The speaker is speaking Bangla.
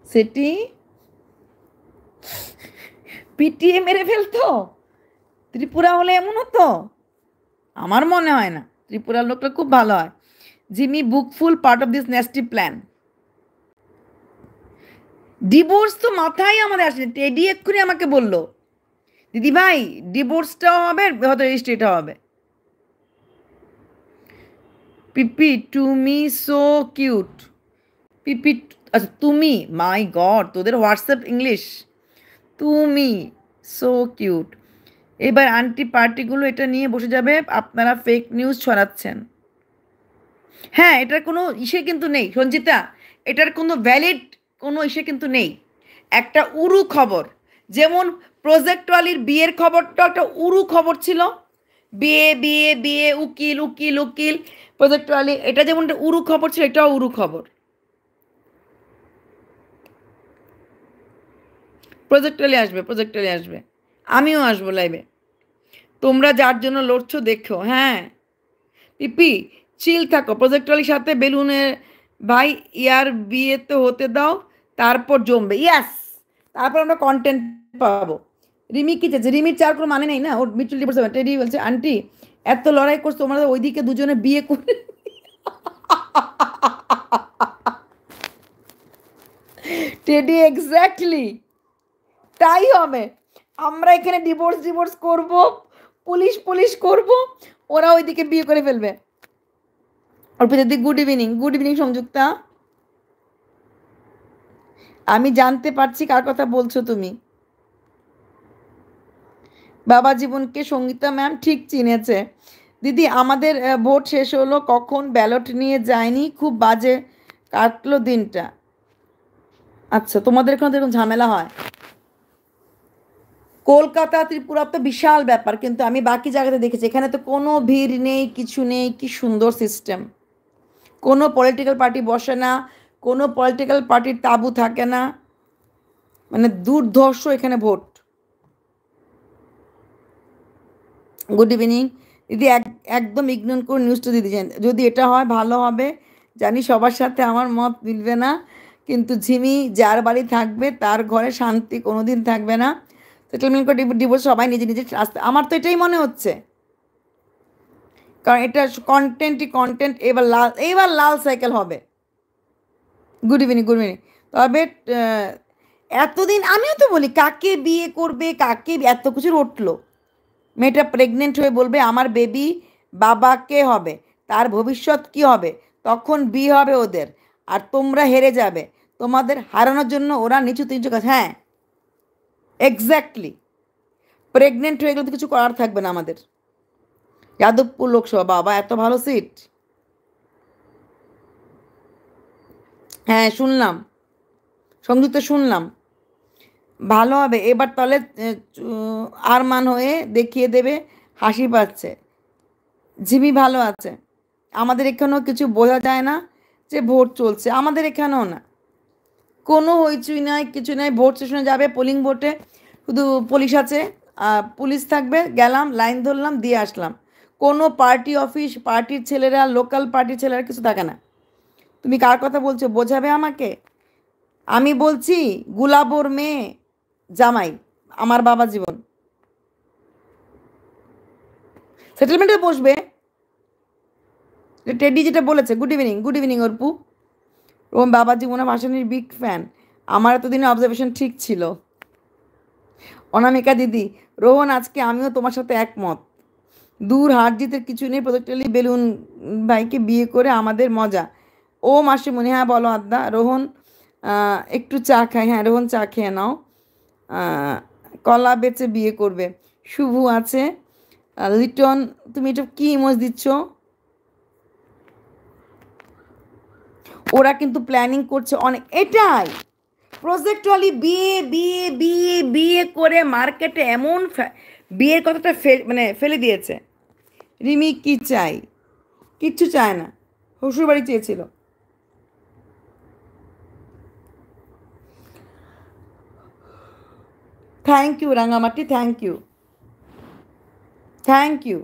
সেটি পিটিয়ে মেরে ফেলতো? ত্রিপুরা হলে এমন হতো? আমার মনে হয় না। ত্রিপুরার লোকটা খুব ভালো হয়। Jimmy bookful part of this nasty plan. Divorce তো মাথায় আমাদের আসেনি। টেডি এক্ষুনি আমাকে বলল, দিদি ভাই ডিভোর্সটাও হবে, হয়তো রেজিস্ট্রিটাও হবে। পিপি টু সো কিউট। পিপি, আচ্ছা তুমি, মাই গড তোদের হোয়াটসঅ্যাপ ইংলিশ। তুমি সো কিউট। এবার আন্টি পার্টিগুলো এটা নিয়ে বসে যাবে, আপনারা ফেক নিউজ ছড়াচ্ছেন। হ্যাঁ, এটার কোনো ইসে কিন্তু নেই সঞ্চিতা, এটার কোনো ভ্যালিড কোনো ইসে কিন্তু নেই। একটা উড়ু খবর, যেমন প্রজেক্ট ওয়ালির বিয়ের খবরটা একটা উড়ু খবর ছিল। বিয়ে বিয়ে বিয়ে, উকিল উকিল উকিল, প্রজেক্ট ওয়ালি, এটা যেমন একটা উড়ু খবর ছিল, এটাও উড়ু খবর। প্রজেক্ট ওয়ালি আসবে, প্রজেক্ট ওয়ালি আসবে, আমিও আসবো লাইভে। তোমরা যার জন্য লড়ছো দেখো। হ্যাঁ পিপি, চিল থাকো। প্রজেক্টরের সাথে বেলুনের ভাই ইয়ার বিয়ে তো হতে দাও, তারপর জমবে। ইয়াস, তারপর আমরা কন্টেন্ট পাবো। রিমি কি চাইছে? রিমির চার কোনো মানে নেই না, ওর মিউচুয়াল ডিভোর্স হবে। টেডি বলছে আন্টি এত লড়াই করছো তোমরা, ওইদিকে দুজনে বিয়ে করে। টেডি এক্স্যাক্টলি তাই হবে। আমরা এখানে ডিভোর্স ডিভোর্স করব, পুলিশ পুলিশ করব, ওরা ওইদিকে বিয়ে করে ফেলবে। Arpita di good evening. Good evening Sanjukta. আমি জানতে পারছি কার কথা বলছো তুমি। বাবা জীবনকে সঙ্গীতা ম্যাম ঠিক চিনেছে। দিদি আমাদের ভোট শেষ হলো কখন, ব্যালট নিয়ে যায়নি, খুব বাজে কাটলো দিনটা। আচ্ছা, তোমাদের এখানে তো এরকম ঝামেলা হয়। কলকাতা ত্রিপুরা তো বিশাল ব্যাপার, কিন্তু আমি বাকি জায়গাতে দেখেছি এখানে তো কোনো ভিড় নেই, কিছু নেই, কি সুন্দর সিস্টেম। কোনো পলিটিক্যাল পার্টি বসে না, কোনো পলিটিক্যাল পার্টির তাঁবু থাকে না, মানে দুর্ধর্ষ এখানে ভোট। গুড ইভিনিং দিদি। একদম ইগনোর করে নিউজটা দিদি যান, যদি এটা হয় ভালো হবে। জানি সবার সাথে আমার মত মিলবে না, কিন্তু ঝিমি যার বাড়ি থাকবে তার ঘরে শান্তি কোনোদিন থাকবে না। সেটেলমেন্ট করে ডিভোর্স সবাই নিজে নিজে আসতে, আমার তো এটাই মনে হচ্ছে। কারণ এটা কন্টেন্টই কন্টেন্ট। এবার লাল সাইকেল হবে। Good evening, good evening. তবে এতদিন আমিও তো বলি কাকে বিয়ে করবে, কাকে এত কিছু উঠলো। মেয়েটা প্রেগনেন্ট হয়ে বলবে আমার বেবি বাবাকে হবে, তার ভবিষ্যৎ কি হবে, তখন বিয়ে হবে ওদের। আর তোমরা হেরে যাবে, তোমাদের হারানোর জন্য ওরা নিচু তিনচু কাজ। হ্যাঁ এক্স্যাক্টলি, প্রেগনেন্ট হয়ে গেলে তো কিছু করার থাকবে না আমাদের। যাদবপুর লোকসভা, বাবা এত ভালো সিট। হ্যাঁ শুনলাম, সংযুক্ত শুনলাম। ভালো হবে এবার তাহলে। আরমান হয়ে দেখিয়ে দেবে, হাসি পাচ্ছে। জিমি ভালো আছে। আমাদের এখানেও কিছু বোঝা যায় না যে ভোট চলছে, আমাদের এখানেও না, কোনো হইচই নাই, কিছু নাই। ভোট স্টেশনে যাবে, পোলিং ভোটে শুধু পুলিশ আছে, পুলিশ থাকবে, গেলাম লাইন ধরলাম দিয়ে আসলাম। কোনো পার্টি অফিস, পার্টির ছেলেরা, লোকাল পার্টির ছেলেরা কিছু থাকে না। তুমি কার কথা বলছো বোঝাবে আমাকে। আমি বলছি গুলাবর মেয়ে জামাই, আমার বাবা জীবন সেটেলমেন্টে বসবে। টেডি যেটা বলেছে। Good evening, good evening Arpu. ওম বাবা জীবনের ভাসানির বিগ ফ্যান। আমার এতদিনে অবজারভেশন ঠিক ছিল। অনামিকা দিদি, রোহন আজকে আমিও তোমার সাথে একমত। দূর হার জিতের কিছু নেই, প্রজেক্টলি বেলুন ভাইকে বিয়ে করে আমাদের মজা। ও মাসিমণি, হ্যাঁ বলো আদ্যা। রোহন একটু চা খাই। হ্যাঁ রোহন চা খেয়ে নাও। আহ, কলা বেচে বিয়ে করবে। শুভ আছে। লিটন, তুমি এটা কি ইমোজ দিচ্ছ? ওরা কিন্তু প্ল্যানিং করছে অনেক, এটাই প্রজেক্টওয়ালি বিয়ে বিয়ে বিয়ে বিয়ে করে মার্কেটে এমন বিয়ের কথাটা মানে ফেলে দিয়েছে। রিমি কি চাই? কিচ্ছু চায় না, শ্বশুরবাড়ি চেয়েছিল। Thank you Rangamati, thank you, thank you.